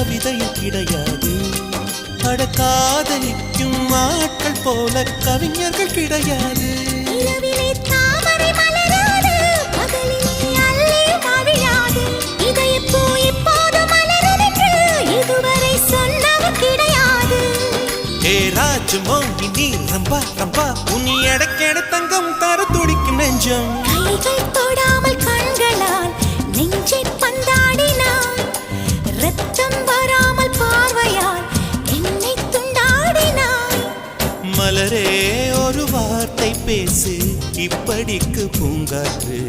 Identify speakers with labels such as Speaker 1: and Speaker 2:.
Speaker 1: கவிதையும் கிடையாது. அட காதலிக்கும் ஆட்கள் போல கவிஞர்கள் கிடையாது. மோகினி ரம்பா ரம்பா உன்னை எடக்கெட தங்கம் தர துடிக்கும் நெஞ்சம்.
Speaker 2: கைகள் தொடாமல் கண்களால் நெஞ்சை பந்தாடினாய். ரத்தம் வராமல் பார்வையால் என்னை துண்டாடினாய்.
Speaker 1: மலரே ஒரு வார்த்தை பேசு இப்படிக்கு பூங்காற்று.